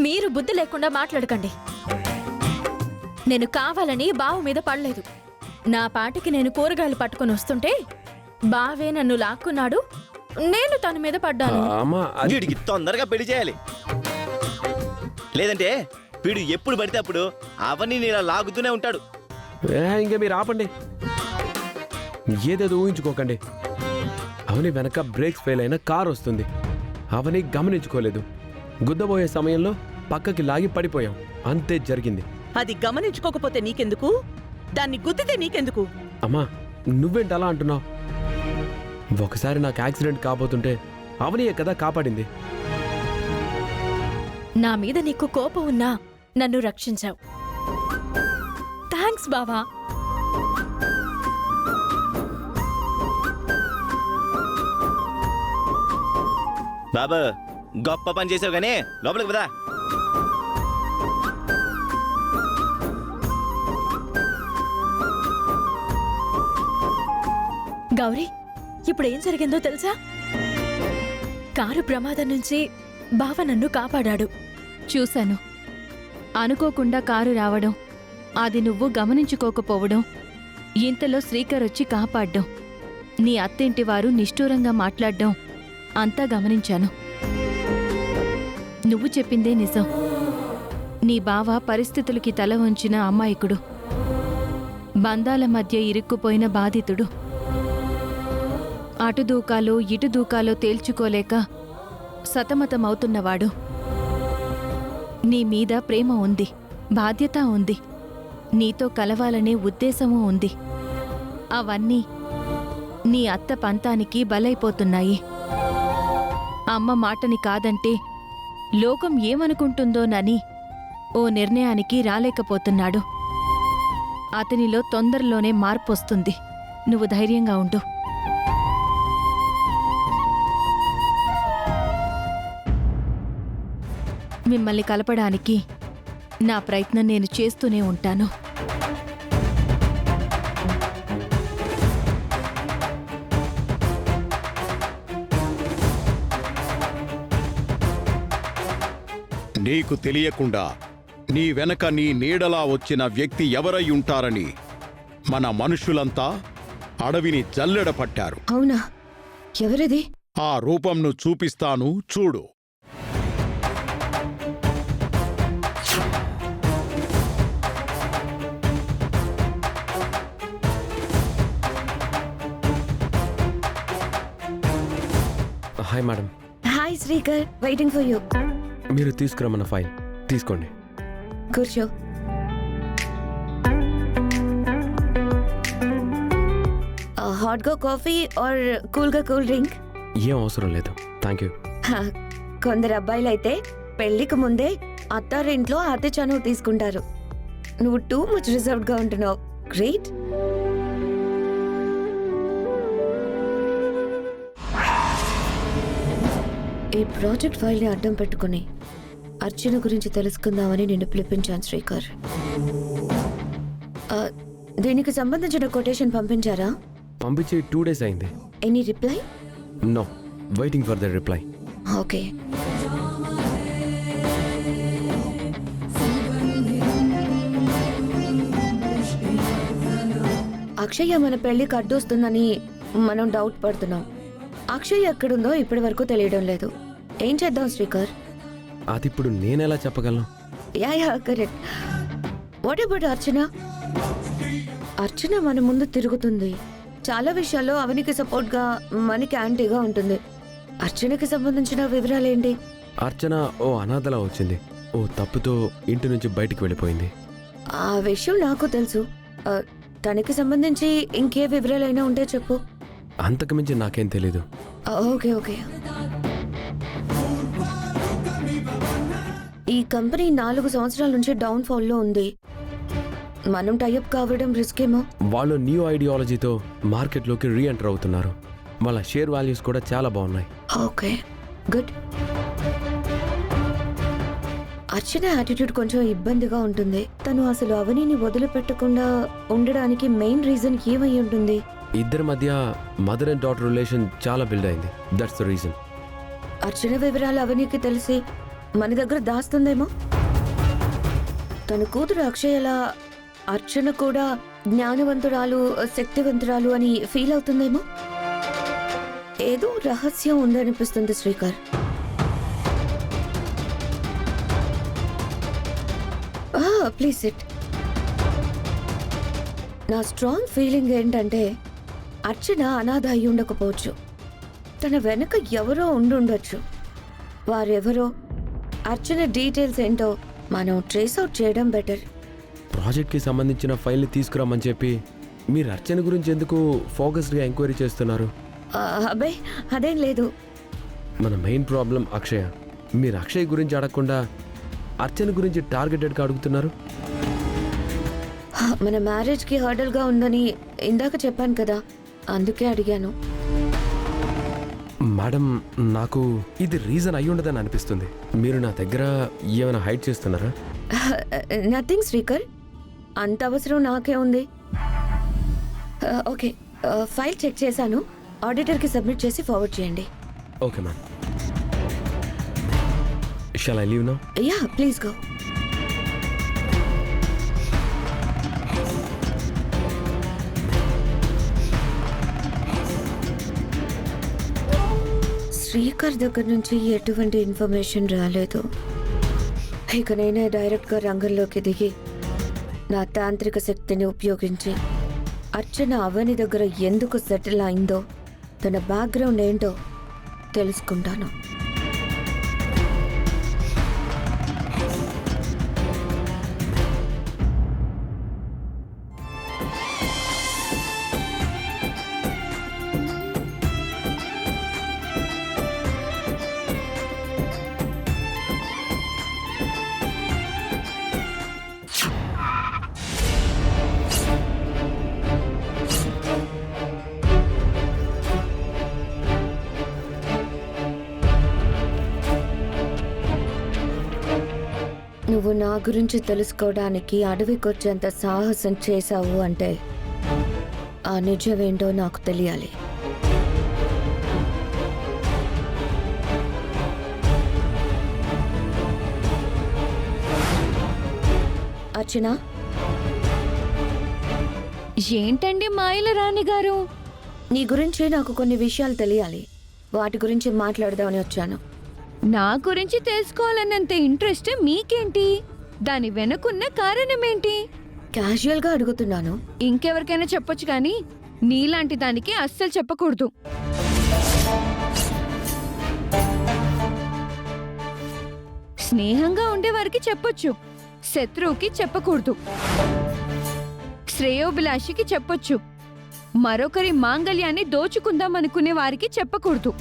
మీరు బుద్ధి లేకుండా మాట్లాడకండి. నేను కావాలని బావు మీద పడలేదు. నా పాటికి నేను కూరగాయలు పట్టుకొని వస్తుంటే బావే నన్ను లాక్కున్నాడు, నేను తన మీద పడ్డాను. వీడికి తొందరగా పెళ్లి చేయాలి, లేదంటే వీడు ఎప్పుడు పడితే అప్పుడు అవన్నీ నీలా లాగుతూనే ఉంటాడు. ఇంకా మీరు ఆపండి, ఏదేదో ఊహించుకోకండి. అవని వెనక బ్రేక్స్ ఫెయిల్ అయిన కార్ వస్తుంది. అవని గమనించుకోలేదు. గుద్దబోయే సమయంలో పక్కకి లాగి పడిపోయాం, అంతే జరిగింది. అది గమనించుకోకపోతే నీకెందుకు, దాన్ని గుద్దితే నీకెందుకు? అమ్మా నువ్వేంటి అలా అంటున్నావు? ఒకసారి నాకు యాక్సిడెంట్ కాబోతుంటే అవనియే కదా కాపాడింది. నా మీద నీకు కోపం ఉన్నా నన్ను రక్షించావు. థ్యాంక్స్ బావా. బాబా గొప్ప పని చేసావు గానీ లోపలికి పదా. గౌరీ, ఇప్పుడు ఏం జరిగిందో తెలుసా? కారు ప్రమాదం నుంచి బావ నన్ను కాపాడాడు. చూశాను. అనుకోకుండా కారు రావడం, అది నువ్వు గమనించుకోకపోవడం, ఇంతలో శ్రీకర్ వచ్చి కాపాడ్డం, నీ అత్తింటి వారు నిష్ఠూరంగా మాట్లాడ్డం అంతా గమనించాను. నువ్వు చెప్పిందే నిజం. నీ బావ పరిస్థితులకి తల వంచిన అమాయకుడు, బంధాల మధ్య ఇరుక్కుపోయిన బాధితుడు, అటు దూకాలో ఇటు దూకాలో తేల్చుకోలేక సతమతమవుతున్నవాడు. నీ మీద ప్రేమ ఉంది, బాధ్యత ఉంది, నీతో కలవాలనే ఉద్దేశమూ ఉంది. అవన్నీ నీ అత్త పంతానికి బలైపోతున్నాయి. అమ్మ మాటని కాదంటే లోకం ఏమనుకుంటుందోనని ఓ నిర్ణయానికి రాలేకపోతున్నాడు. అతనిలో తొందరలోనే మార్పొస్తుంది. నువ్వు ధైర్యంగా ఉండు. మిమ్మల్ని కలపడానికి నా ప్రయత్నం నేను చేస్తూనే ఉంటాను. నీకు తెలియకుండా నీ వెనక నీ నీడలా వచ్చిన వ్యక్తి ఎవరై ఉంటారని మన మనుషులంతా అడవిని జల్లెడ పట్టారు. అవునా? ఎవరిది? ఆ రూపంను చూపిస్తాను, చూడు. Hi madam. Hi Srikar, waiting for you. మీరు తీసుకురమ్మన్న ఫైల్ తీసుకోండి. కూర్చో. హాట్గా కాఫీ ఆర్ కూల్గా కూల్ డ్రింక్? ఏం అవసరం లేదు, థ్యాంక్ యూ. కొందరు అబ్బాయిలు అయితే పెళ్లికి ముందే అత్తారింట్లో అతి చనువు తీసుకుంటారు. నువ్వు టూ మచ్ రిజర్వ్డ్ గా ఉంటున్నావు. గ్రేట్. ఈ ప్రాజెక్ట్ ఫైల్ ని అడ్డం పెట్టుకుని అర్చన గురించి తెలుసుకుందామని నిన్ను పిలిపించాను శ్రీకర్. దీనికి సంబంధించిన కొటేషన్ పంపించారా? పంపించి 2 days అయింది. Any reply? No, waiting for the reply. Okay. Akshaya మన పెళ్లికి అడ్డొస్తుందని మనం డౌట్ పడుతున్నాం. అక్షయ్ ఎక్కడుందో ఇప్పటి వరకు తెలియడం లేదు. ఏం చేద్దాం శ్రీకర్? అది ఇప్పుడు నేనెలా చెప్పగలను? Yeah correct. వాట్ అబౌట్ అర్చన? అర్చన మన ముందు తిరుగుతుంది. చాలా విషయాల్లో అవనికి సపోర్ట్ గా, మనకి యాంటీగా ఉంటుంది. అర్చనకి సంబంధించిన వివరాలేంటి? అర్చన ఓ అనాథలా వచ్చింది. ఓ తప్పుతో ఇంటి నుంచి బయటికి వెళ్ళిపోయింది. ఆ విషయం నాకు తెలుసు. తనకి సంబంధించి ఇంకే వివరాలైనా ఉంటే చెప్పు. అంతకుమించి నాకేం తెలీదు. Okay okay. ఈ కంపెనీ 4 సంవత్సరాల నుంచి డౌన్ ఫాల్ లో ఉంది. మనం టైఅప్ కావడం రిస్క్ ఏమో. వాళ్ళు న్యూ ఐడియాలజీతో మార్కెట్లోకి రీఎంటర్ అవుతున్నారు. వాళ్ళ షేర్ వాల్యూస్ కూడా చాలా బాగున్నాయి. Okay good. అర్చన యాటిట్యూడ్ కొంచెం ఇబ్బందిగా ఉంటుంది. తను అసలు అవనిని వదిలిపెట్టకుండా ఉండడానికి మెయిన్ రీజన్ ఏమై ఉంటుంది? ఇద్దరి మధ్య మదర్ అండ్ డాటర్ రిలేషన్ చాలా బిల్డ్ అయింది. That's the reason. అర్చన వివరాలు అవనికి తెలిసి మన దగ్గర దాస్తుందేమో. తన కూతురు అక్షయలా అర్చన కూడా జ్ఞానవంతురాలు, శక్తివంతురాలు అని ఫీల్ అవుతుందేమో. ఏదో రహస్యం ఉందనిపిస్తుంది శ్రీకర్. Please sit. నా స్ట్రాంగ్ ఫీలింగ్ ఏంటంటే అర్చన అనాథ అయి ఉండకపోవచ్చు. తన వెనక ఎవరో ఉండుండొచ్చు. వారెవరో, అర్చన డీటెయిల్స్ ఏంటో మనం ట్రేస్ అవుట్ చేయడం బెటర్. ప్రాజెక్ట్కి సంబంధించిన ఫైల్ని తీసుకురామని చెప్పి మీరు అర్చన గురించి ఎందుకు ఫోకస్డ్గా ఎంక్వైరీ చేస్తున్నారు? అబ్బే అదేం లేదు. మన మెయిన్ ప్రాబ్లం అక్షయ. మీరు అక్షయ్ గురించి అడగకుండా అర్చన గురించి టార్గెటెడ్గా అడుగుతున్నారు. మన మ్యారేజ్కి హర్డల్గా ఉందని ఇందాక చెప్పాను కదా, అందుకే అడిగాను. మేడం, నాకు ఇది రీజన్ అయి ఉండదని అనిపిస్తుంది. మీరు నా దగ్గర ఏమైనా హైడ్ చేస్తున్నారా? నథింగ్ శ్రీకర్, అంత అవసరం నాకే ఉంది. ఓకే, ఫైల్ చెక్ చేశాను. ఆడిటర్కి సబ్మిట్ చేసి ఫార్వర్డ్ చేయండి. Okay ma'am. Shall I leave now? Yeah, please go. Srikar దగ్గర నుంచి ఎటువంటి ఇన్ఫర్మేషన్ రాలేదు. ఇక నేనే డైరెక్ట్గా రంగంలోకి దిగి నా తాంత్రిక శక్తిని ఉపయోగించి అర్చన అవని దగ్గర ఎందుకు సెటిల్ అయిందో, తన బ్యాక్గ్రౌండ్ ఏంటో తెలుసుకుంటాను. నువ్వు నా గురించి తెలుసుకోవడానికి అడవికొచ్చేంత సాహసం చేశావు అంటే ఆ నిజమేంటో నాకు తెలియాలి. అర్చన, ఏంటండి మాయల రాణి గారు? నీ గురించి నాకు కొన్ని విషయాలు తెలియాలి. వాటి గురించి మాట్లాడదామని వచ్చాను. నా గురించి తెలుసుకోవాలన్నంత ఇంట్రెస్ట్ మీకేంటి? దాని వెనుకున్న కారణమేంటి? క్యాజువల్గా అడుగుతున్నాను. ఇంకెవరికైనా చెప్పొచ్చు కానీ నీలాంటి దానికి అస్సలు చెప్పకూడదు. స్నేహంగా ఉండేవారికి చెప్పొచ్చు, శత్రువుకి చెప్పకూడదు. శ్రేయోభిలాషికి చెప్పొచ్చు, మరొకరి మాంగళ్యాన్ని దోచుకుందామనుకునే వారికి చెప్పకూడదు.